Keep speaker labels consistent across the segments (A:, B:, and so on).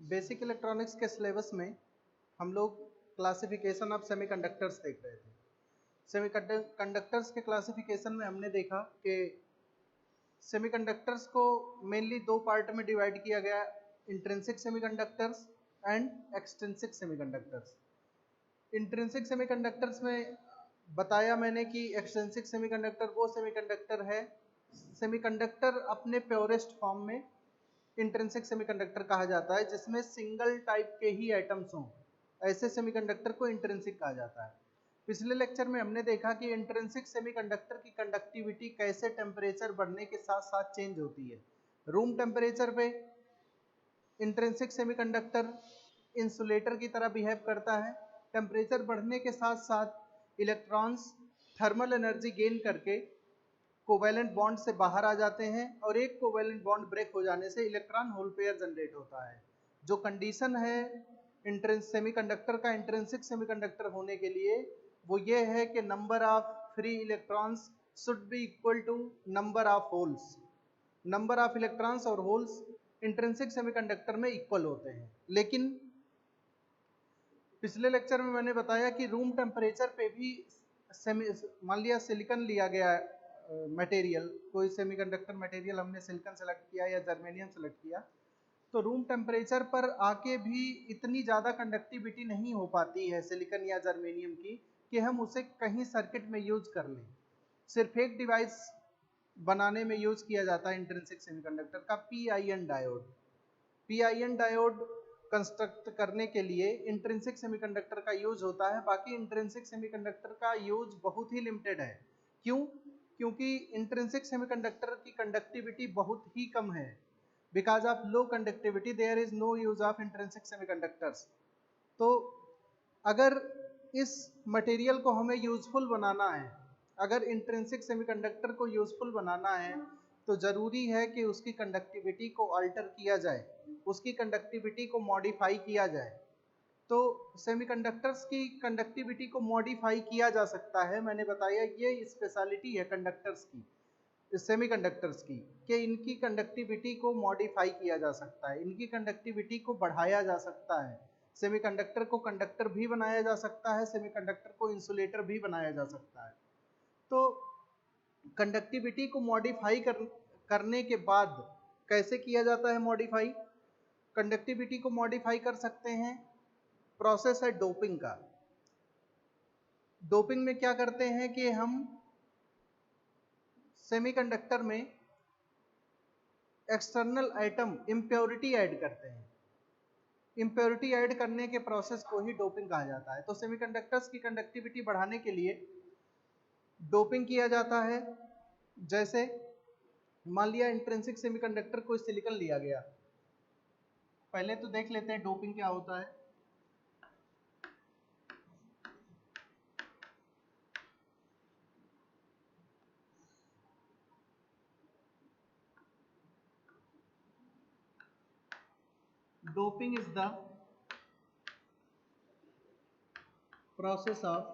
A: Basic electronics के syllabus में हम लोग क्लासिफिकेशन ऑफ सेमीकंडक्टर्स देख रहे थे। सेमीकंडक्टर्स के क्लासिफिकेशन में हमने देखा कि सेमीकंडक्टर्स को मेनली दो पार्ट में डिवाइड किया गया, intrinsic semiconductors and extrinsic semiconductors. Intrinsic semiconductors में बताया मैंने कि एक्सट्रिंसिक सेमीकंडक्टर वो सेमीकंडक्टर है, सेमीकंडक्टर अपने प्योरेस्ट फॉर्म में इंट्रिंसिक सेमीकंडक्टर कहा जाता है, जिसमें सिंगल टाइप के ही एटम्स हों, ऐसे सेमीकंडक्टर को इंट्रिंसिक कहा जाता है। पिछले लेक्चर में हमने देखा कि इंट्रिंसिक सेमीकंडक्टर की कंडक्टिविटी कैसे टेम्परेचर बढ़ने के साथ साथ चेंज होती है। रूम टेम्परेचर पे इंट्रिंसिक सेमीकंडक्टर इंसुलेटर की तरह बिहेव करता है। टेम्परेचर बढ़ने के साथ साथ इलेक्ट्रॉन्स थर्मल एनर्जी गेन करके कोवैलेंट बॉन्ड से बाहर आ जाते हैं और एक कोवैलेंट बॉन्ड ब्रेक हो जाने से इलेक्ट्रॉन होल पेयर जनरेट होता है। जो कंडीशन है सेमीकंडक्टर का इंट्रिंसिक सेमीकंडक्टर होने के लिए वो ये है कि number of free electrons should be equal to number of holes. Number of electrons और होल्स इंट्रिंसिक सेमीकंडक्टर में इक्वल होते हैं। लेकिन पिछले लेक्चर में मैंने बताया कि रूम टेम्परेचर पे भी मान लिया सिलिकॉन लिया गया मटेरियल, कोई सेमीकंडक्टर मटेरियल हमने सिलिकॉन सेलेक्ट किया या जर्मेनियम सेलेक्ट किया, तो रूम टेम्परेचर पर आके भी इतनी ज़्यादा कंडक्टिविटी नहीं हो पाती है सिलिकॉन या जर्मेनियम की कि हम उसे कहीं सर्किट में यूज कर लें। सिर्फ एक डिवाइस बनाने में यूज किया जाता है इंट्रिंसिक सेमीकंडक्टर का, PIN diode. PIN diode construct करने के लिए इंट्रिंसिक सेमीकंडक्टर का यूज होता है। बाकी इंट्रिंसिक सेमीकंडक्टर का यूज बहुत ही लिमिटेड है। क्यों? क्योंकि इंट्रिंसिक सेमीकंडक्टर की कंडक्टिविटी बहुत ही कम है। Because of low conductivity there is no use of intrinsic semiconductors. तो अगर इस मटेरियल को हमें यूजफुल बनाना है, अगर इंट्रिंसिक सेमीकंडक्टर को यूजफुल बनाना है तो ज़रूरी है कि उसकी कंडक्टिविटी को अल्टर किया जाए, उसकी कंडक्टिविटी को मॉडिफाई किया जाए। तो सेमीकंडक्टर्स की कंडक्टिविटी को मॉडिफाई किया जा सकता है। मैंने बताया ये स्पेशलिटी है कंडक्टर्स की, सेमीकंडक्टर्स की, कि इनकी कंडक्टिविटी को मॉडिफाई किया जा सकता है, इनकी कंडक्टिविटी को बढ़ाया जा सकता है। सेमीकंडक्टर को कंडक्टर भी बनाया जा सकता है, सेमीकंडक्टर को इंसुलेटर भी बनाया जा सकता है। तो कंडक्टिविटी को मॉडिफाई करने के बाद कैसे किया जाता है मॉडिफाई? कंडक्टिविटी को मॉडिफाई कर सकते हैं, प्रोसेस है डोपिंग का। डोपिंग में क्या करते हैं कि हम सेमीकंडक्टर में एक्सटर्नल एटम इम्प्योरिटी ऐड करते हैं। इम्प्योरिटी ऐड करने के प्रोसेस को ही डोपिंग कहा जाता है। तो सेमीकंडक्टर्स की कंडक्टिविटी बढ़ाने के लिए डोपिंग किया जाता है। जैसे मान लिया इंट्रिंसिक सेमीकंडक्टर कोई सिलिकॉन लिया गया, पहले तो देख लेते हैं डोपिंग क्या होता है। Doping is the process of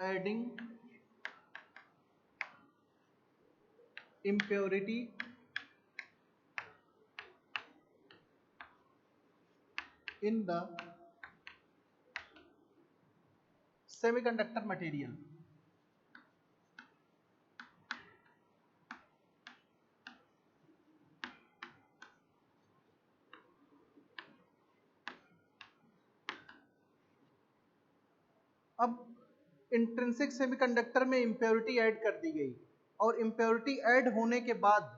A: adding impurity in the semiconductor material। अब इंट्रिंसिक सेमीकंडक्टर में इम्प्योरिटी ऐड कर दी गई और इम्प्योरिटी ऐड होने के बाद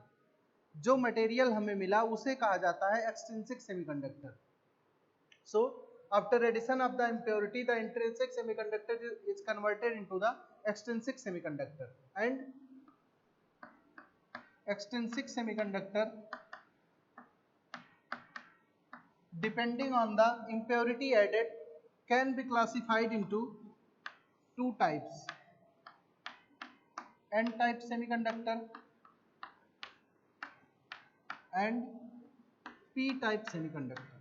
A: जो मटेरियल हमें मिला उसे कहा जाता है extrinsic semiconductor. So after addition of the impurity the intrinsic semiconductor is converted into the extrinsic semiconductor and extrinsic semiconductor depending on the impurity added can be classified into two types, n type semiconductor and p type semiconductor।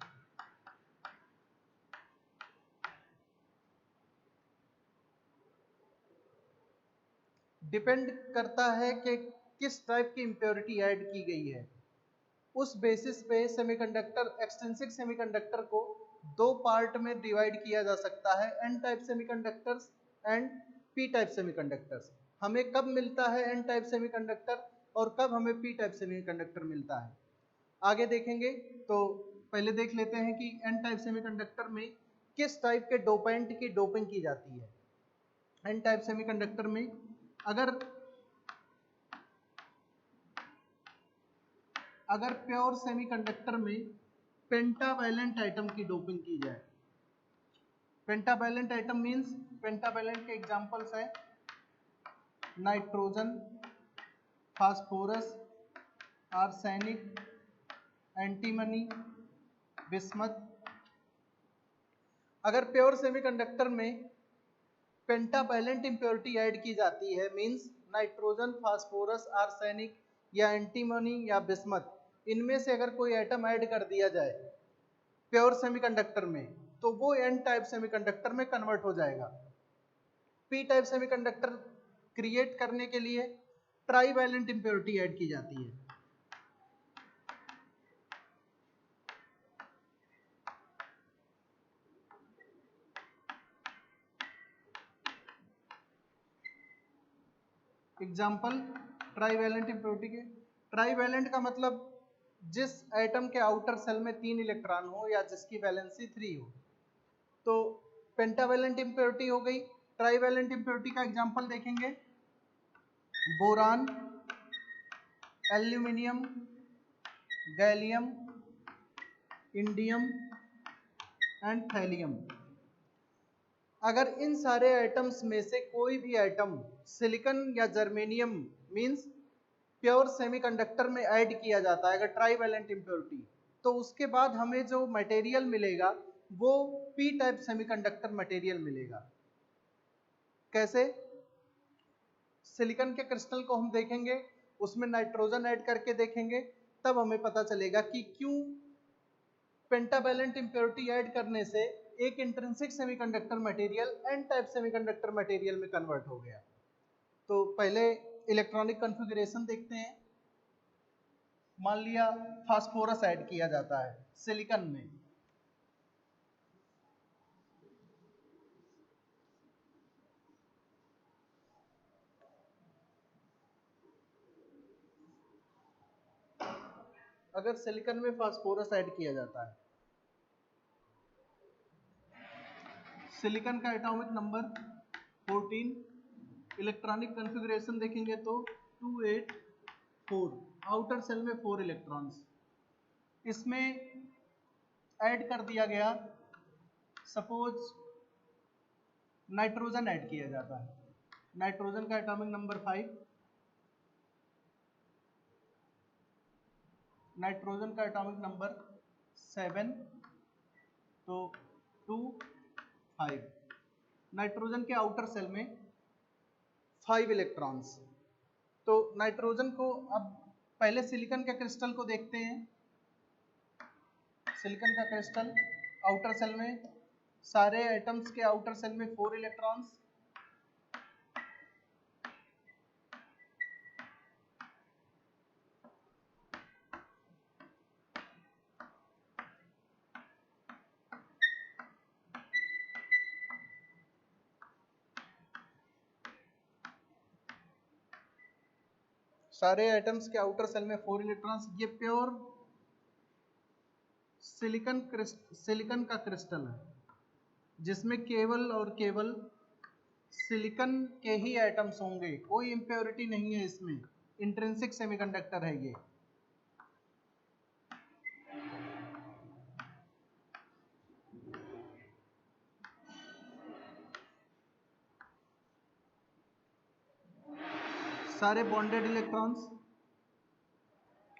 A: Depend करता है कि किस type की impurity add की गई है। उस basis पे सेमीकंडक्टर, एक्सट्रिंसिक सेमीकंडक्टर को दो पार्ट में डिवाइड किया जा सकता है, N type semiconductors and P type semiconductors. हमें कब मिलता है एन टाइप सेमीकंडक्टर और कब हमें पी टाइप सेमीकंडक्टर मिलता है, आगे देखेंगे। तो पहले देख लेते हैं कि एन टाइप सेमीकंडक्टर में किस टाइप के डोपेंट की डोपिंग की जाती है। एन टाइप सेमीकंडक्टर में अगर प्योर सेमीकंडक्टर में पेंटावैलेंट आइटम की डोपिंग की जाए, पेंटावैलेंट आइटम मींस पेंटावैलेंट के एग्जांपल्स है nitrogen, phosphorus, arsenic, antimony, bismuth. अगर प्योर सेमीकंडक्टर में पेंटावैलेंट इंप्योरिटी ऐड की जाती है, मींस नाइट्रोजन, फास्फोरस, आर्सेनिक या एंटीमनी या बिस्मथ, इनमें से अगर कोई एटम ऐड कर दिया जाए प्योर सेमीकंडक्टर में, तो वो एन टाइप सेमीकंडक्टर में कन्वर्ट हो जाएगा। पी टाइप सेमीकंडक्टर क्रिएट करने के लिए ट्राईवैलेंट इंप्योरिटी ऐड की जाती है। एग्जाम्पल ट्राईवैलेंट इंप्योरिटी के, ट्राईवैलेंट का मतलब जिस एटम के आउटर सेल में 3 इलेक्ट्रॉन हो या जिसकी वैलेंसी 3 हो। तो पेंटावैलेंट इंप्योरिटी हो गई। ट्राईवैलेंट इंप्योरिटी का एग्जाम्पल देखेंगे boron, aluminium, gallium, indium and thallium. अगर इन सारे एटम्स में से कोई भी एटम सिलिकॉन या जर्मेनियम मींस प्योर सेमीकंडक्टर में ऐड किया जाता है, अगर ट्राईवैलेंट इंप्योरिटी, तो उसके बाद हमें जो मटेरियल मिलेगा वो पी टाइप सेमीकंडक्टर मटेरियल मिलेगा। कैसे? सिलिकॉन के क्रिस्टल को हम देखेंगे, उसमें नाइट्रोजन ऐड करके देखेंगे, तब हमें पता चलेगा कि क्यों पेंटावैलेंट इंप्योरिटी ऐड करने से एक intrinsic semiconductor material N type semiconductor material में कन्वर्ट हो गया। तो पहले इलेक्ट्रॉनिक कॉन्फ़िगरेशन देखते हैं। मान लिया फास्फोरस ऐड किया जाता है सिलिकॉन में, अगर सिलिकॉन में फास्फोरस ऐड किया जाता है, सिलिकॉन का एटॉमिक नंबर 14, इलेक्ट्रॉनिक कॉन्फ़िगरेशन देखेंगे तो 284, आउटर सेल में 4 इलेक्ट्रॉन्स, इसमें ऐड कर दिया गया, सपोज नाइट्रोजन ऐड किया जाता है, नाइट्रोजन का एटॉमिक नंबर 5, नाइट्रोजन का एटॉमिक नंबर 7, तो 2 5, नाइट्रोजन के आउटर सेल में 5 इलेक्ट्रॉन्स। तो नाइट्रोजन को, अब पहले सिलिकॉन के क्रिस्टल को देखते हैं। सिलिकॉन का क्रिस्टल आउटर सेल में, सारे एटम्स के आउटर सेल में 4 इलेक्ट्रॉन्स, सारे एटम्स के आउटर सेल में 4 इलेक्ट्रॉन्स। ये प्योर सिलिकॉन का क्रिस्टल है, जिसमें केवल और केवल सिलिकॉन के ही एटम्स होंगे, कोई इंप्योरिटी नहीं है इसमें, इंट्रिंसिक सेमीकंडक्टर है ये। सारे बॉन्डेड इलेक्ट्रॉन्स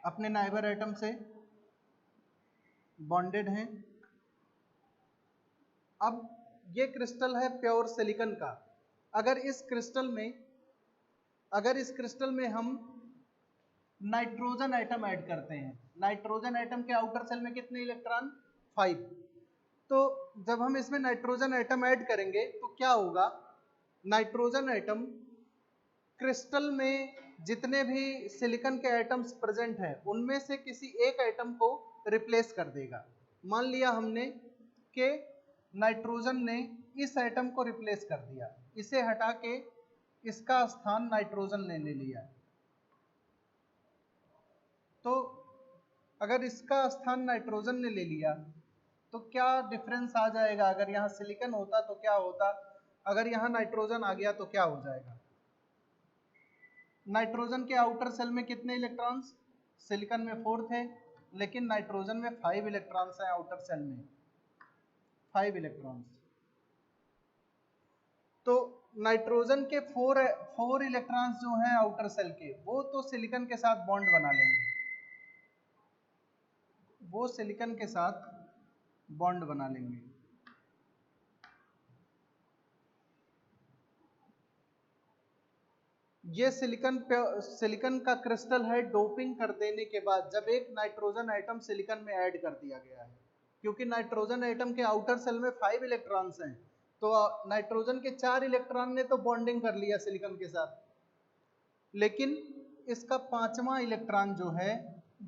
A: अपने नाइबर एटम से बॉन्डेड हैं। अब ये क्रिस्टल है प्योर सिलिकॉन का। अगर इस क्रिस्टल में हम नाइट्रोजन एटम ऐड करते हैं, नाइट्रोजन एटम के आउटर सेल में कितने इलेक्ट्रॉन? 5। तो जब हम इसमें नाइट्रोजन एटम ऐड करेंगे तो क्या होगा, नाइट्रोजन एटम क्रिस्टल में जितने भी सिलिकॉन के एटम्स प्रेजेंट हैं उनमें से किसी एक एटम को रिप्लेस कर देगा। मान लिया हमने कि नाइट्रोजन ने इस एटम को रिप्लेस कर दिया, इसे हटा के इसका स्थान नाइट्रोजन ने ले लिया। तो अगर इसका स्थान नाइट्रोजन ने ले लिया तो क्या डिफरेंस आ जाएगा? अगर यहाँ सिलिकॉन होता तो क्या होता, अगर यहाँ नाइट्रोजन आ गया तो क्या हो जाएगा? नाइट्रोजन के आउटर सेल में कितने इलेक्ट्रॉन्स? सिलिकॉन में 4 थे, लेकिन नाइट्रोजन में 5 इलेक्ट्रॉन्स हैं आउटर सेल में, 5 इलेक्ट्रॉन्स। तो नाइट्रोजन के 4 इलेक्ट्रॉन्स जो हैं आउटर सेल के, वो तो सिलिकॉन के साथ बॉन्ड बना लेंगे, वो सिलिकॉन के साथ बॉन्ड बना लेंगे। ये सिलिकॉन का क्रिस्टल है डोपिंग कर देने के बाद, जब एक नाइट्रोजन एटम सिलिकॉन में ऐड कर दिया गया है, क्योंकि नाइट्रोजन एटम के आउटर सेल में 5 इलेक्ट्रॉन्स हैं, तो नाइट्रोजन के 4 इलेक्ट्रॉन ने तो बॉन्डिंग कर लिया सिलिकॉन के साथ, लेकिन इसका 5वां इलेक्ट्रॉन जो है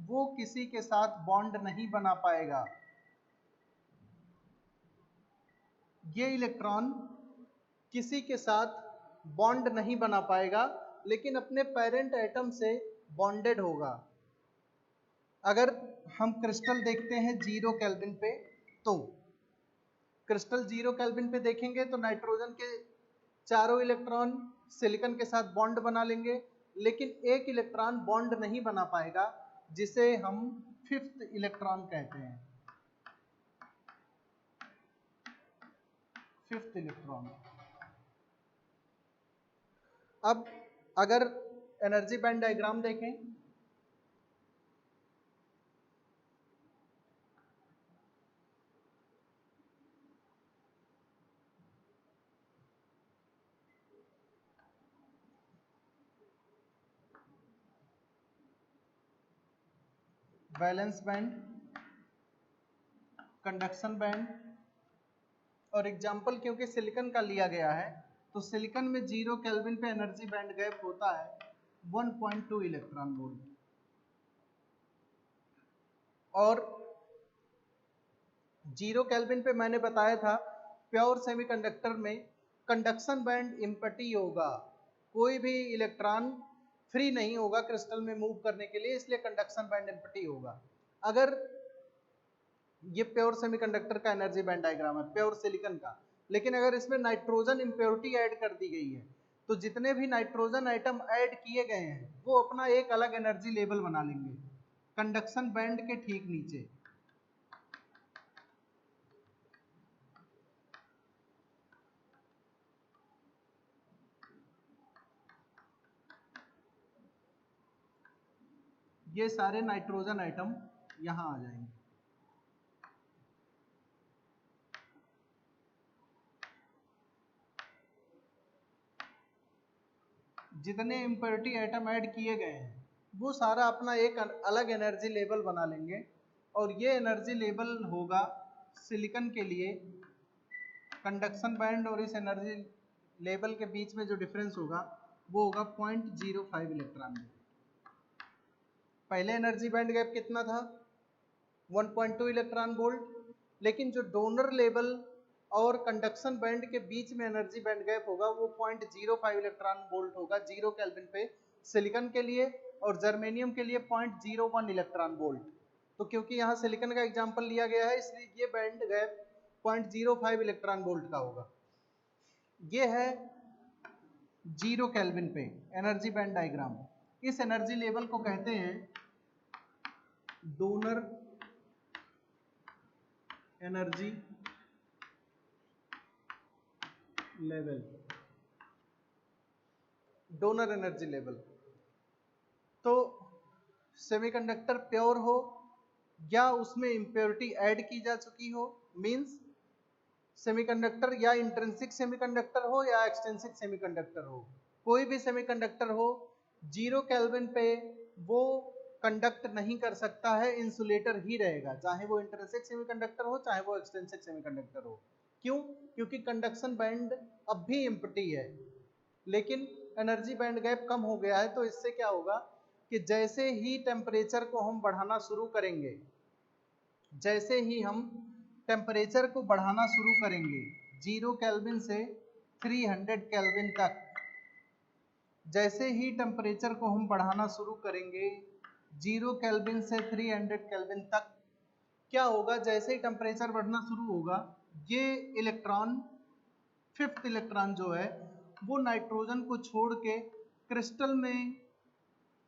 A: वो किसी के साथ बॉन्ड नहीं बना पाएगा। ये इलेक्ट्रॉन किसी के साथ बॉन्ड नहीं बना पाएगा, लेकिन अपने पेरेंट एटम से बॉन्डेड होगा। अगर हम क्रिस्टल देखते हैं 0 केल्विन पे, तो क्रिस्टल 0 केल्विन पे देखेंगे तो नाइट्रोजन के चारों इलेक्ट्रॉन सिलिकॉन के साथ बॉन्ड बना लेंगे, लेकिन एक इलेक्ट्रॉन बॉन्ड नहीं बना पाएगा, जिसे हम 5th इलेक्ट्रॉन कहते हैं, 5th इलेक्ट्रॉन। अब अगर एनर्जी बैंड डायग्राम देखें, वैलेंस बैंड, कंडक्शन बैंड, और एग्जाम्पल क्योंकि सिलिकॉन का लिया गया है तो सिलिकॉन में 0 केल्विन पे एनर्जी बैंड गैप होता है 1.2 इलेक्ट्रॉन वोल्ट, और 0 केल्विन पे मैंने बताया था प्योर सेमीकंडक्टर में कंडक्शन बैंड एम्प्टी होगा, कोई भी इलेक्ट्रॉन फ्री नहीं होगा क्रिस्टल में मूव करने के लिए, इसलिए कंडक्शन बैंड एम्प्टी होगा। अगर ये प्योर सेमीकंडक्टर का एनर्जी बैंड डायग्राम है, प्योर सिलिकॉन का, लेकिन अगर इसमें नाइट्रोजन इम्प्योरिटी ऐड कर दी गई है तो जितने भी नाइट्रोजन आइटम ऐड किए गए हैं वो अपना एक अलग एनर्जी लेवल बना लेंगे कंडक्शन बैंड के ठीक नीचे। ये सारे नाइट्रोजन आइटम यहां आ जाएंगे। जितने इम्प्योरिटी आइटम ऐड किए गए हैं वो सारा अपना एक अलग एनर्जी लेवल बना लेंगे, और ये एनर्जी लेवल होगा सिलिकॉन के लिए कंडक्शन बैंड और इस एनर्जी लेवल के बीच में जो डिफरेंस होगा वो होगा 0.05 इलेक्ट्रॉन वोल्ट। पहले एनर्जी बैंड गैप कितना था? 1.2 इलेक्ट्रॉन वोल्ट, लेकिन जो डोनर लेवल और कंडक्शन बैंड के बीच में एनर्जी बैंड गैप होगा वो 0.05 इलेक्ट्रॉन वोल्ट होगा 0 केल्विन पे सिलिकॉन के लिए, और जर्मेनियम के लिए 0.01 इलेक्ट्रॉन वोल्ट। तो क्योंकि यहाँ सिलिकॉन का एग्जांपल लिया गया है इसलिए ये बैंड गैप 0.05 इलेक्ट्रॉन वोल्ट का होगा। ये है 0 केल्विन पे एनर्जी बैंड डायग्राम। इस एनर्जी लेवल को कहते हैं donor energy level, donor energy level. तो सेमीकंडक्टर प्योर हो या उसमें इम्प्योरिटी ऐड की जा चुकी हो, मींस सेमीकंडक्टर या इंट्रिंसिक सेमीकंडक्टर हो या एक्सट्रिंसिक सेमीकंडक्टर हो, कोई भी सेमीकंडक्टर हो 0 केल्विन पे वो कंडक्ट नहीं कर सकता है, इंसुलेटर ही रहेगा, चाहे वो इंट्रिंसिक सेमीकंडक्टर हो चाहे वो एक्सट्रिंसिक सेमीकंडक्टर हो। क्यों? क्योंकि कंडक्शन बैंड अब भी एम्प्टी है, लेकिन एनर्जी बैंड गैप कम हो गया है, तो इससे क्या होगा कि जैसे ही टेम्परेचर को हम बढ़ाना शुरू करेंगे, जैसे ही हम टेम्परेचर को बढ़ाना शुरू करेंगे 0 केल्विन से 300 केल्विन तक, जैसे ही टेम्परेचर को हम बढ़ाना शुरू करेंगे 0 केल्विन से 300 केल्विन तक, क्या होगा, जैसे ही टेम्परेचर बढ़ना शुरू होगा ये इलेक्ट्रॉन, फिफ्थ इलेक्ट्रॉन जो है वो नाइट्रोजन को छोड़ के क्रिस्टल में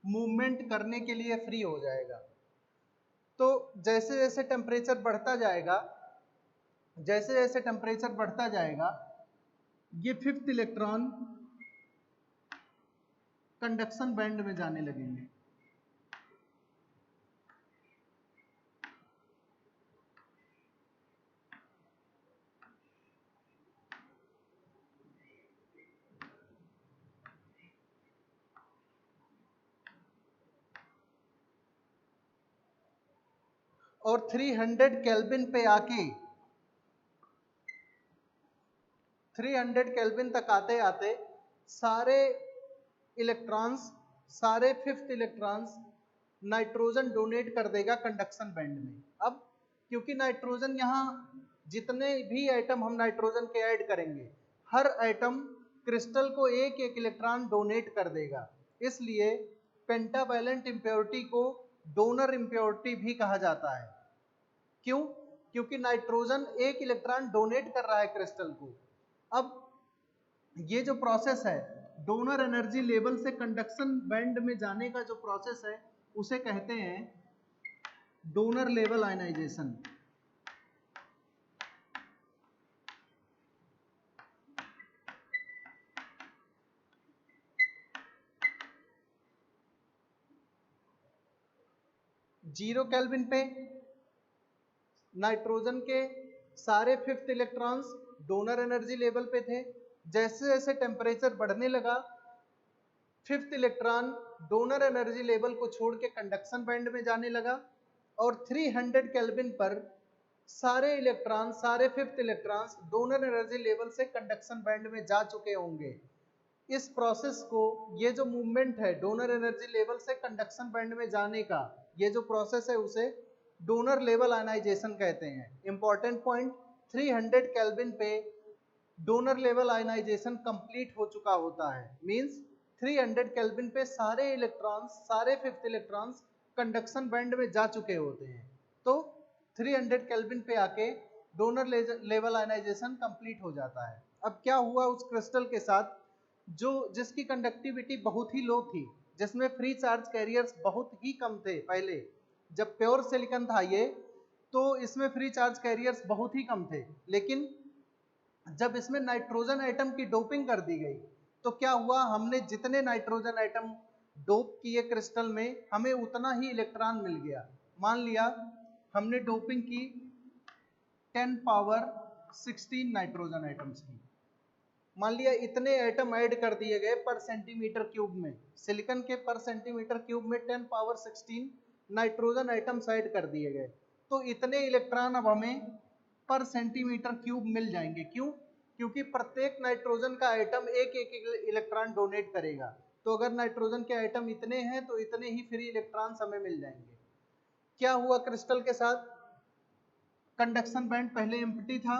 A: मूवमेंट करने के लिए फ्री हो जाएगा। तो जैसे जैसे टेम्परेचर बढ़ता जाएगा, जैसे जैसे टेम्परेचर बढ़ता जाएगा ये फिफ्थ इलेक्ट्रॉन कंडक्शन बैंड में जाने लगेंगे। और 300 केल्विन पे आके 300 केल्विन तक आते आते सारे इलेक्ट्रॉन्स, सारे फिफ्थ इलेक्ट्रॉन्स नाइट्रोजन डोनेट कर देगा कंडक्शन बैंड में। अब क्योंकि नाइट्रोजन यहाँ जितने भी एटम हम नाइट्रोजन के ऐड करेंगे हर एटम क्रिस्टल को एक एक इलेक्ट्रॉन डोनेट कर देगा, इसलिए पेंटावैलेंट इम्प्योरिटी को डोनर इम्प्योरिटी भी कहा जाता है। क्यों? क्योंकि नाइट्रोजन एक इलेक्ट्रॉन डोनेट कर रहा है क्रिस्टल को। अब ये जो प्रोसेस है डोनर एनर्जी लेवल से कंडक्शन बैंड में जाने का जो प्रोसेस है उसे कहते हैं donor level ionisation. Zero kelvin पे नाइट्रोजन के सारे fifth electrons donor energy level पे थे, जैसे जैसे टेम्परेचर बढ़ने लगा fifth electron donor energy level को छोड़ के कंडक्शन बैंड में जाने लगा, और 300 केल्विन पर सारे इलेक्ट्रॉन, सारे fifth electrons donor energy level से कंडक्शन बैंड में जा चुके होंगे। इस प्रोसेस को, ये जो मूवमेंट है डोनर एनर्जी लेवल से कंडक्शन बैंड में जाने का, ये जो प्रोसेस है उसे डोनर लेवल आयनाइजेशन कहते हैं। इंपॉर्टेंट पॉइंट, 300 केल्विन पे डोनर लेवल आयनाइजेशन कंप्लीट हो चुका होता है, मींस 300 केल्विन पे सारे इलेक्ट्रॉन्स, सारे फिफ्थ इलेक्ट्रॉन्स कंडक्शन बैंड में जा चुके होते हैं। तो 300 केल्विन पे आके डोनर लेवल आयनाइजेशन कंप्लीट हो जाता है। अब क्या हुआ उस क्रिस्टल के साथ जो जिसकी कंडक्टिविटी बहुत ही लो थी, जिसमें फ्री चार्ज कैरियर्स बहुत ही कम थे। पहले जब प्योर सिलिकॉन था ये, तो इसमें फ्री चार्ज कैरियर्स बहुत ही कम थे, लेकिन जब इसमें नाइट्रोजन एटम की डोपिंग कर दी गई तो क्या हुआ, हमने जितने नाइट्रोजन एटम डोप किए क्रिस्टल में हमें उतना ही इलेक्ट्रॉन मिल गया। मान लिया हमने डोपिंग की 10 पावर 16 नाइट्रोजन एटम्स की, मान लिया इतने एटम ऐड कर दिए गए पर सेंटीमीटर क्यूब में, सिलिकॉन के पर सेंटीमीटर क्यूब में 10 पावर 16 नाइट्रोजन एटम्स ऐड कर दिए गए, तो इतने इलेक्ट्रॉन अब हमें पर सेंटीमीटर क्यूब मिल जाएंगे। क्यों? क्योंकि प्रत्येक नाइट्रोजन का एटम एक एक इलेक्ट्रॉन डोनेट करेगा, तो अगर नाइट्रोजन के एटम इतने हैं तो इतने ही फ्री इलेक्ट्रॉन्स हमें मिल जाएंगे। क्या हुआ क्रिस्टल के साथ, कंडक्शन बैंड पहले एम्प्टी था,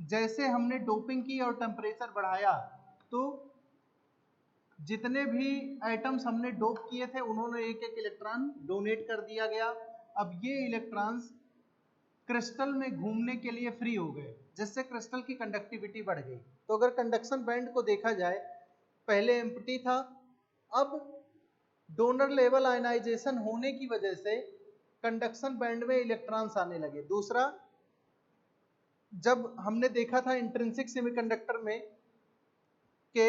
A: जैसे हमने डोपिंग की और टेम्परेचर बढ़ाया तो जितने भी एटम्स हमने डोप किए थे उन्होंने एक एक इलेक्ट्रॉन डोनेट कर दिया गया। अब ये इलेक्ट्रॉन्स क्रिस्टल में घूमने के लिए फ्री हो गए, जिससे क्रिस्टल की कंडक्टिविटी बढ़ गई। तो अगर कंडक्शन बैंड को देखा जाए, पहले एम्प्टी था, अब डोनर लेवल आयनाइजेशन होने की वजह से कंडक्शन बैंड में इलेक्ट्रॉन्स आने लगे। दूसरा, जब हमने देखा था इंट्रिंसिक सेमीकंडक्टर में कि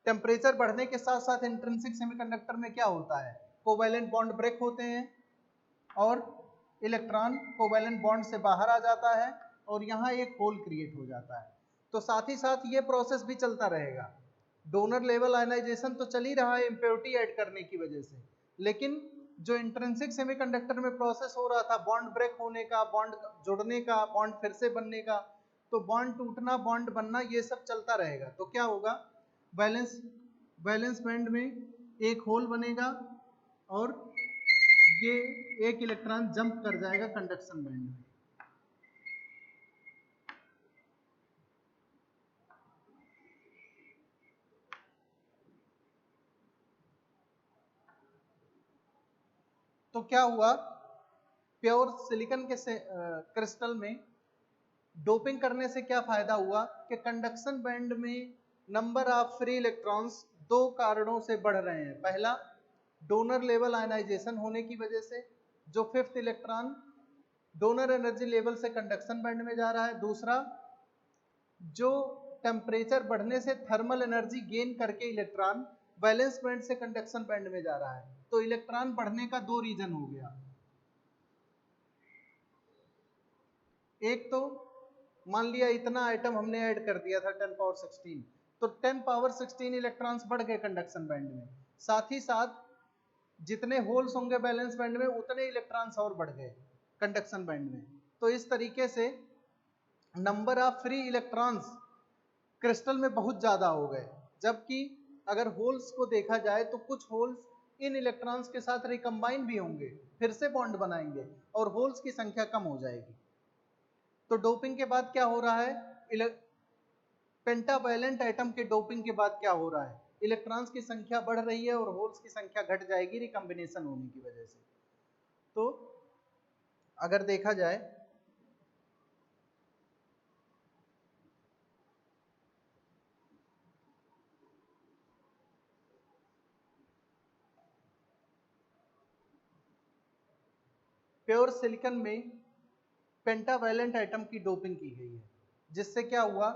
A: टेम्परेचर बढ़ने के साथ साथ इंट्रिंसिक सेमीकंडक्टर में क्या होता है, कोवैलेंट बॉन्ड ब्रेक होते हैं और इलेक्ट्रॉन कोवैलेंट बॉन्ड से बाहर आ जाता है और यहाँ एक होल क्रिएट हो जाता है। तो साथ ही साथ ये प्रोसेस भी चलता रहेगा। डोनर लेवल आयनाइजेशन तो चल ही रहा है इम्प्योरिटी ऐड करने की वजह से, लेकिन जो इंट्रिंसिक सेमीकंडक्टर में प्रोसेस हो रहा था बॉन्ड ब्रेक होने का, बॉन्ड जुड़ने का, बॉन्ड फिर से बनने का, तो बॉन्ड टूटना, बॉन्ड बनना, ये सब चलता रहेगा। तो क्या होगा, बैलेंस वैलेंस बैंड में एक होल बनेगा और ये एक इलेक्ट्रॉन जंप कर जाएगा कंडक्शन बैंड में। तो क्या हुआ, प्योर सिलिकॉन के क्रिस्टल में डोपिंग करने से क्या फायदा हुआ कि कंडक्शन बैंड में नंबर ऑफ फ्री इलेक्ट्रॉन्स दो कारणों से बढ़ रहे हैं। पहला, डोनर लेवल आयनाइजेशन होने की वजह से जो fifth electron donor energy level से कंडक्शन बैंड में जा रहा है। दूसरा, जो टेम्परेचर बढ़ने से थर्मल एनर्जी गेन करके इलेक्ट्रॉन वैलेंस बैंड से कंडक्शन बैंड में जा रहा है। तो इलेक्ट्रॉन बढ़ने का दो रीजन हो गया। एक तो मान लिया इतना आइटम हमने ऐड कर दिया था 10 पावर 16, तो 10 पावर 16 इलेक्ट्रॉन्स बढ़ गए कंडक्शन बैंड में। साथ ही साथ जितने होल्स होंगे बैलेंस बैंड में उतने इलेक्ट्रॉन्स और बढ़ गए कंडक्शन बैंड में। तो इस तरीके से number of free electrons crystal में बहुत ज़्यादा हो गए। जबकि अगर होल्स को देखा जाए तो कुछ होल्स इन इलेक्ट्रॉन्स के साथ रिकम्बाइन भी होंगे, फिर से बॉन्ड बनाएंगे और होल्स की संख्या कम हो जाएगी। तो डोपिंग के बाद क्या हो रहा है, पेंटावैलेंट एटम के डोपिंग के बाद क्या हो रहा है, इलेक्ट्रॉन्स की संख्या बढ़ रही है और होल्स की संख्या घट जाएगी रिकम्बिनेशन होने की वजह से। तो अगर देखा जाए प्योर सिलिकॉन में पेंटावैलेंट एटम की डोपिंग की गई है, जिससे क्या हुआ,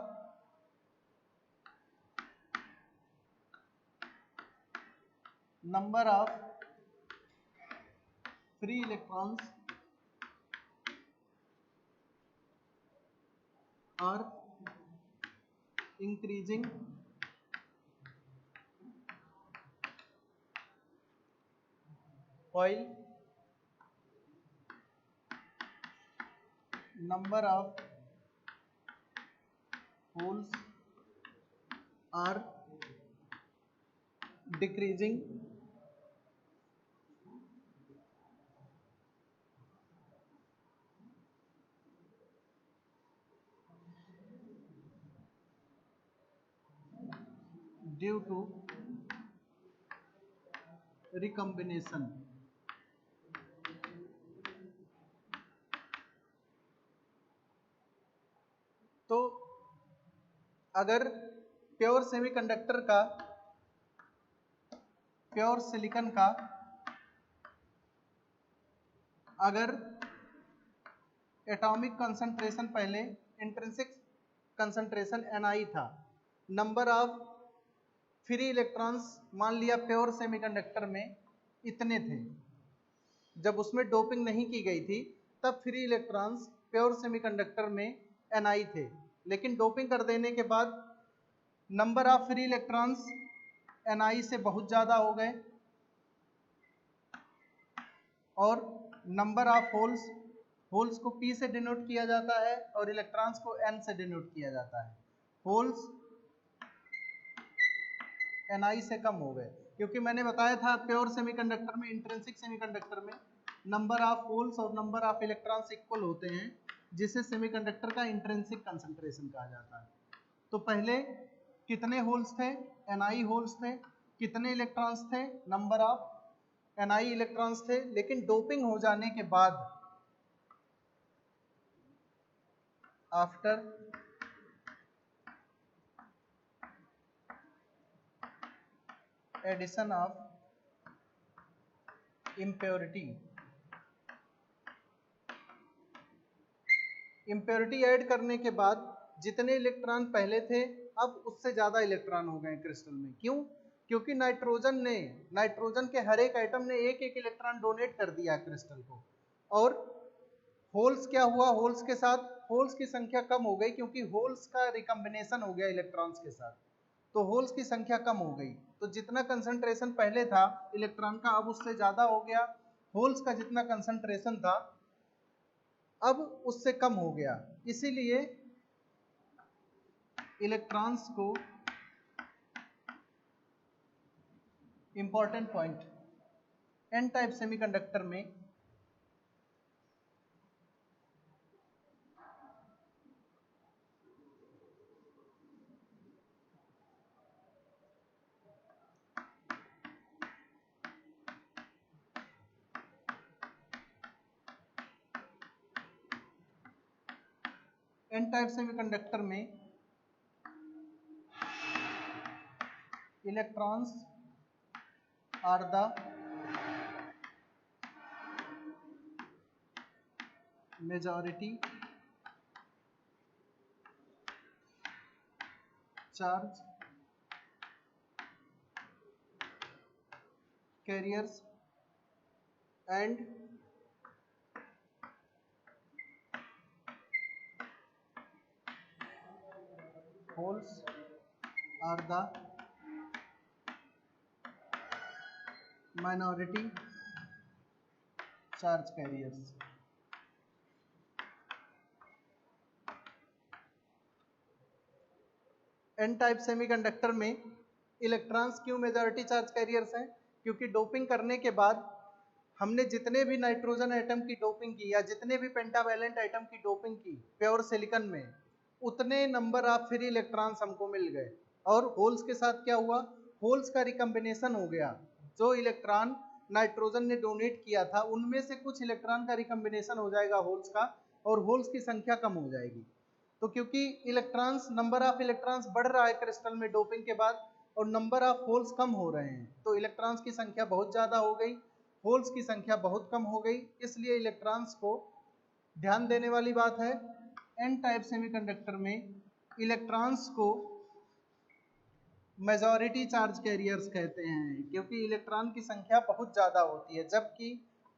A: number of free electrons are increasing while number of holes are decreasing due to recombination। तो अगर प्योर सेमीकंडक्टर का, प्योर सिलिकॉन का अगर एटॉमिक कंसंट्रेशन पहले इंट्रिंसिक कंसंट्रेशन Ni था, नंबर ऑफ फ्री इलेक्ट्रॉन्स मान लिया प्योर सेमीकंडक्टर में इतने थे, जब उसमें डोपिंग नहीं की गई थी तब फ्री इलेक्ट्रॉन्स प्योर सेमीकंडक्टर में Ni थे। लेकिन डोपिंग कर देने के बाद number of free electrons Ni से बहुत ज़्यादा हो गए और नंबर ऑफ होल्स, होल्स को P से डिनोट किया जाता है और इलेक्ट्रॉन्स को N से डिनोट किया जाता है। होल्स Ni से कम हो गए, क्योंकि मैंने बताया था प्योर सेमीकंडक्टर में, इंट्रिंसिक सेमीकंडक्टर में नंबर ऑफ होल्स और नंबर ऑफ इलेक्ट्रॉन्स इक्वल होते हैं, जिसे सेमीकंडक्टर का इंट्रिंसिक कंसंट्रेशन कहा जाता है। तो पहले कितने होल्स थे, Ni होल्स थे, कितने इलेक्ट्रॉन्स थे, नंबर ऑफ Ni इलेक्ट्रॉन्स थे। लेकिन डोपिंग हो जाने के बाद, after addition of impurity, impurity add करने के बाद जितने इलेक्ट्रॉन पहले थे अब उससे ज़्यादा इलेक्ट्रॉन हो गए क्रिस्टल में। क्यों? क्योंकि नाइट्रोजन के हर एक एटम ने एक एक इलेक्ट्रॉन डोनेट कर दिया क्रिस्टल को। और होल्स क्या हुआ, होल्स के साथ होल्स की संख्या कम हो गई, क्योंकि होल्स का रिकम्बिनेशन हो गया इलेक्ट्रॉन्स के साथ, तो होल्स की संख्या कम हो गई। तो जितना कंसंट्रेशन पहले था इलेक्ट्रॉन का अब उससे ज़्यादा हो गया, होल्स का जितना कंसंट्रेशन था अब उससे कम हो गया। इसीलिए इलेक्ट्रॉन्स को important point, N type semiconductor में एन टाइप सेमीकंडक्टर में electrons are the majority charge carriers and holes are the minority charge carriers. N type semiconductor में इलेक्ट्रॉन्स क्यों मेजॉरिटी चार्ज कैरियर्स हैं? क्योंकि डोपिंग करने के बाद हमने जितने भी नाइट्रोजन एटम की डोपिंग की या जितने भी पेंटावैलेंट एटम की डोपिंग की प्योर सिलिकॉन में, उतने नंबर ऑफ फ्री इलेक्ट्रॉन्स हमको मिल गए। और होल्स के साथ क्या हुआ? होल्स का रिकम्बिनेशन हो गया। जो इलेक्ट्रॉन नाइट्रोजन ने डोनेट किया था उनमें से कुछ इलेक्ट्रॉन का रिकम्बिनेशन हो जाएगा होल्स का, और होल्स की संख्या कम हो जाएगी। तो क्योंकि इलेक्ट्रॉन्स, नंबर ऑफ इलेक्ट्रॉन्स बढ़ रहा है क्रिस्टल में डोपिंग के बाद और नंबर ऑफ होल्स कम हो रहे हैं, तो इलेक्ट्रॉन्स की संख्या बहुत ज़्यादा हो गई, होल्स की संख्या बहुत कम हो गई। इसलिए इलेक्ट्रॉन्स को ध्यान देने वाली बात है, एन टाइप सेमीकंडक्टर में इलेक्ट्रॉन्स को मेजॉरिटी चार्ज कैरियर्स कहते हैं, क्योंकि इलेक्ट्रॉन की संख्या बहुत ज़्यादा होती है, जबकि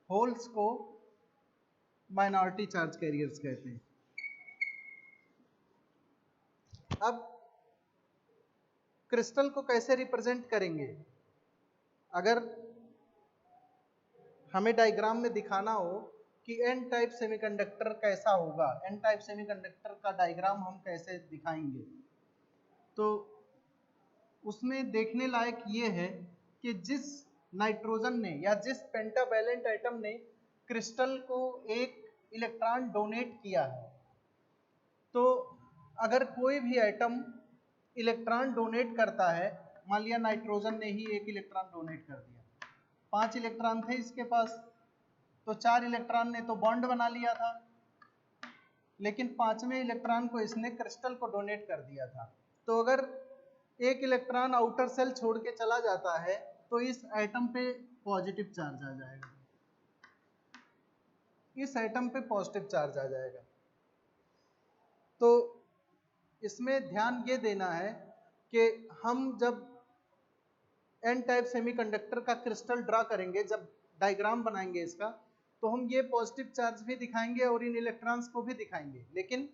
A: होल्स को माइनॉरिटी चार्ज कैरियर्स कहते हैं। अब क्रिस्टल को कैसे रिप्रेजेंट करेंगे? अगर हमें डायग्राम में दिखाना हो कि एन टाइप सेमीकंडक्टर कैसा होगा, एन टाइप सेमीकंडक्टर का डायग्राम हम कैसे दिखाएंगे, तो उसमें देखने लायक ये है कि जिस नाइट्रोजन ने या जिस पेंटावैलेंट एटम ने क्रिस्टल को एक इलेक्ट्रॉन डोनेट किया है, तो अगर कोई भी एटम इलेक्ट्रॉन डोनेट करता है, मान लिया नाइट्रोजन ने ही एक इलेक्ट्रॉन डोनेट कर दिया, 5 इलेक्ट्रॉन थे इसके पास, तो 4 इलेक्ट्रॉन ने तो बॉन्ड बना लिया था, लेकिन 5वें इलेक्ट्रॉन को इसने क्रिस्टल को डोनेट कर दिया था। तो अगर एक इलेक्ट्रॉन आउटर सेल छोड़ के चला जाता है तो इस एटम पे पॉजिटिव चार्ज आ जाएगा, इस एटम पे पॉजिटिव चार्ज आ जाएगा। तो इसमें ध्यान ये देना है कि हम जब एन टाइप सेमीकंडक्टर का क्रिस्टल ड्रा करेंगे, जब डायग्राम बनाएंगे इसका, तो हम ये पॉजिटिव चार्ज भी दिखाएंगे और इन इलेक्ट्रॉन्स को भी दिखाएंगे। लेकिन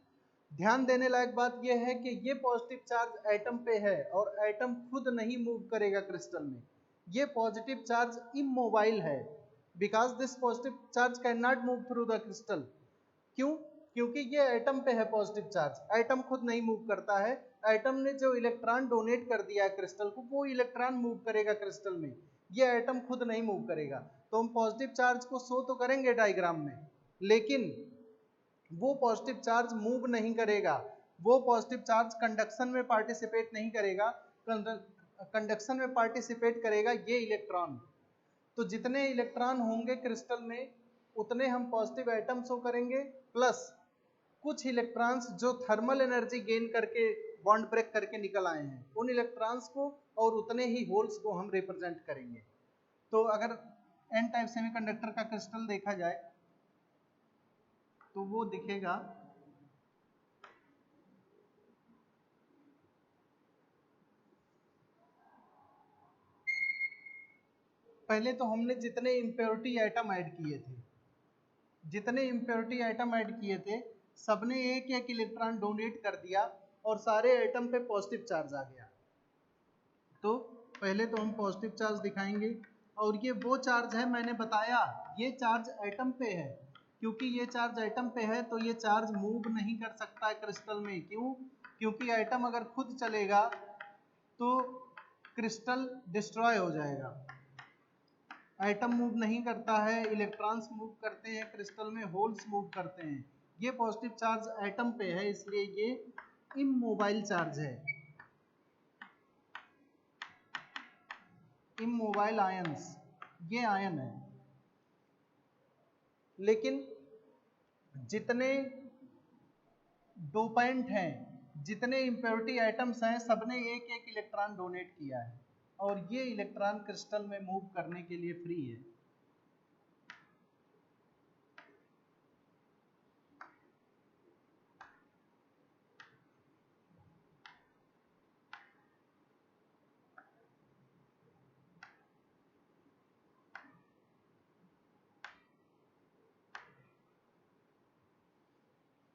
A: ध्यान देने लायक बात यह है कि ये पॉजिटिव चार्ज एटम पे है और एटम खुद नहीं मूव करेगा क्रिस्टल में। ये पॉजिटिव चार्ज इमोबाइल है, because this positive charge can not move through the crystal. क्यों? क्योंकि ये एटम पे है पॉजिटिव चार्ज, एटम खुद नहीं मूव करता है। एटम ने जो इलेक्ट्रॉन डोनेट कर दिया है क्रिस्टल को, वो इलेक्ट्रॉन मूव करेगा क्रिस्टल में, ये एटम खुद नहीं मूव करेगा। तो हम पॉजिटिव चार्ज को शो तो करेंगे डायग्राम में, लेकिन वो पॉजिटिव चार्ज मूव नहीं करेगा, वो पॉजिटिव चार्ज कंडक्शन में पार्टिसिपेट नहीं करेगा, कंडक्शन में पार्टिसिपेट करेगा ये इलेक्ट्रॉन। तो जितने इलेक्ट्रॉन होंगे क्रिस्टल में उतने हम पॉजिटिव एटम शो करेंगे, प्लस कुछ इलेक्ट्रॉन्स जो थर्मल एनर्जी गेन करके बॉन्ड ब्रेक करके निकल आए हैं उन इलेक्ट्रॉन्स को, और उतने ही होल्स को हम रिप्रेजेंट करेंगे। तो अगर एन टाइप सेमीकंडक्टर का क्रिस्टल देखा जाए तो वो दिखेगा पहले तो हमने जितने इम्प्योरिटी एटम ऐड किए थे, जितने इम्प्योरिटी एटम ऐड किए थे सबने एक एक इलेक्ट्रॉन डोनेट कर दिया और सारे एटम पे पॉजिटिव चार्ज आ गया। तो पहले तो हम पॉजिटिव चार्ज दिखाएंगे, और ये वो चार्ज है, मैंने बताया ये चार्ज एटम पे है। क्योंकि ये चार्ज एटम पे है तो ये चार्ज मूव नहीं कर सकता है क्रिस्टल में। क्यों? क्योंकि एटम अगर खुद चलेगा तो क्रिस्टल डिस्ट्रॉय हो जाएगा। एटम मूव नहीं करता है, इलेक्ट्रॉन्स मूव करते हैं, क्रिस्टल में होल्स मूव करते हैं। ये पॉजिटिव चार्ज एटम पे है, इसलिए ये इमोबाइल चार्ज है। इमोबाइल आयंस, ये आयन है। लेकिन जितने डोपेंट हैं, जितने इम्प्योरिटी एटम्स हैं, सबने एक एक इलेक्ट्रॉन डोनेट किया है और ये इलेक्ट्रॉन क्रिस्टल में मूव करने के लिए फ्री है।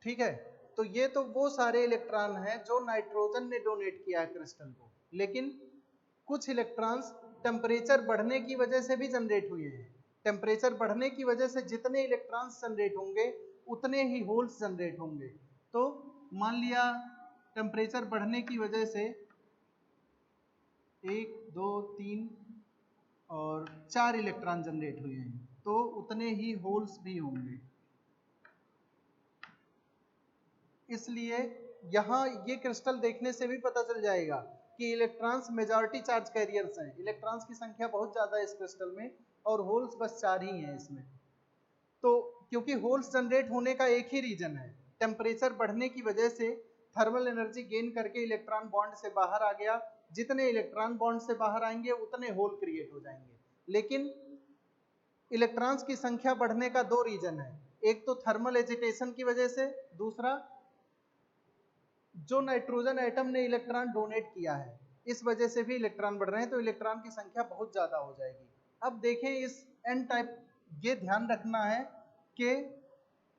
A: ठीक है, तो ये तो वो सारे इलेक्ट्रॉन हैं जो नाइट्रोजन ने डोनेट किया है क्रिस्टल को। लेकिन कुछ इलेक्ट्रॉन्स टेम्परेचर बढ़ने की वजह से भी जनरेट हुए हैं। टेम्परेचर बढ़ने की वजह से जितने इलेक्ट्रॉन्स जनरेट होंगे उतने ही होल्स जनरेट होंगे। तो मान लिया टेम्परेचर बढ़ने की वजह से 1 2 3 और 4 इलेक्ट्रॉन जनरेट हुए हैं, तो उतने ही होल्स भी होंगे। इसलिए यहाँ ये क्रिस्टल देखने से भी पता चल जाएगा कि इलेक्ट्रॉन्स मेजॉरिटी चार्ज कैरियर्स हैं। इलेक्ट्रॉन्स की संख्या बहुत ज़्यादा है इस क्रिस्टल में और होल्स बस 4 ही हैं इसमें। तो क्योंकि होल्स जनरेट होने का एक ही रीजन है, टेम्परेचर बढ़ने की वजह से थर्मल एनर्जी गेन करके इलेक्ट्रॉन बॉन्ड से बाहर आ गया। जितने इलेक्ट्रॉन बॉन्ड से बाहर आएंगे उतने होल क्रिएट हो जाएंगे। लेकिन इलेक्ट्रॉन्स की संख्या बढ़ने का 2 रीजन है, एक तो थर्मल एजिटेशन की वजह से, दूसरा जो नाइट्रोजन एटम ने इलेक्ट्रॉन डोनेट किया है इस वजह से भी इलेक्ट्रॉन बढ़ रहे हैं। तो इलेक्ट्रॉन की संख्या बहुत ज़्यादा हो जाएगी। अब देखें इस एन टाइप, ये ध्यान रखना है कि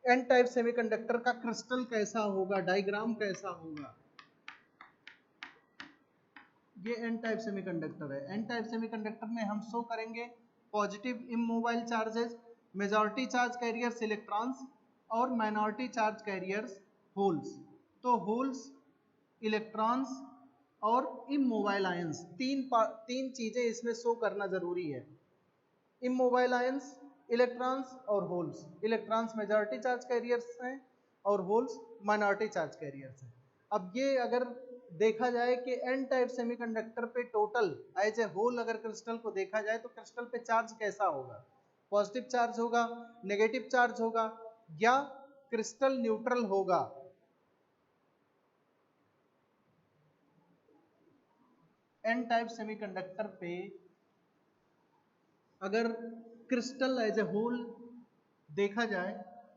A: एन टाइप सेमीकंडक्टर का क्रिस्टल कैसा होगा, डायग्राम कैसा होगा। ये एन टाइप सेमीकंडक्टर है। एन टाइप सेमीकंडक्टर में हम शो करेंगे positive immobile charges, majority charge carriers electrons और माइनॉरिटी चार्ज कैरियर्स होल्स। तो होल्स, इलेक्ट्रॉन्स और इमोबाइल आयंस, तीन चीजें इसमें शो करना जरूरी है। इमोबाइल आयंस, इलेक्ट्रॉन्स और holes. Electrons majority charge carriers हैं और होल्स माइनॉरिटी चार्ज कैरियर्स हैं। अब ये अगर देखा जाए कि एन टाइप सेमीकंडक्टर पे टोटल एज ए होल अगर क्रिस्टल को देखा जाए तो क्रिस्टल पे चार्ज कैसा होगा, पॉजिटिव चार्ज होगा, नेगेटिव चार्ज होगा या क्रिस्टल न्यूट्रल होगा। एन टाइप सेमीकंडक्टर पे अगर क्रिस्टल एज ए होल देखा जाए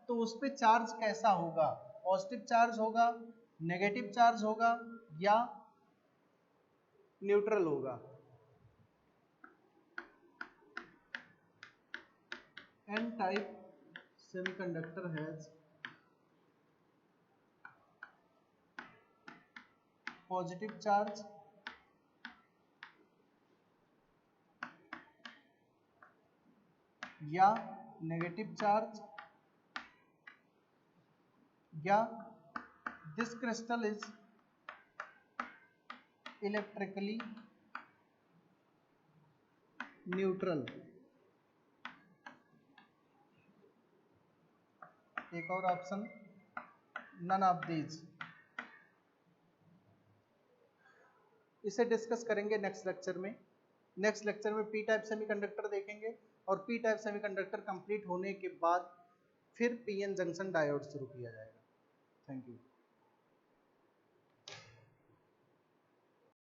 A: तो उस पे चार्ज कैसा होगा, पॉजिटिव चार्ज होगा, नेगेटिव चार्ज होगा या न्यूट्रल होगा। N type semiconductor has positive charge या नेगेटिव चार्ज या this crystal is electrically neutral. एक और ऑप्शन, नन ऑफ दीज। इसे डिस्कस करेंगे नेक्स्ट लेक्चर में। नेक्स्ट लेक्चर में पी टाइप सेमीकंडक्टर देखेंगे और पी टाइप सेमीकंडक्टर कंप्लीट होने के बाद फिर पीएन जंक्शन डायोड शुरू किया जाएगा। Thank you.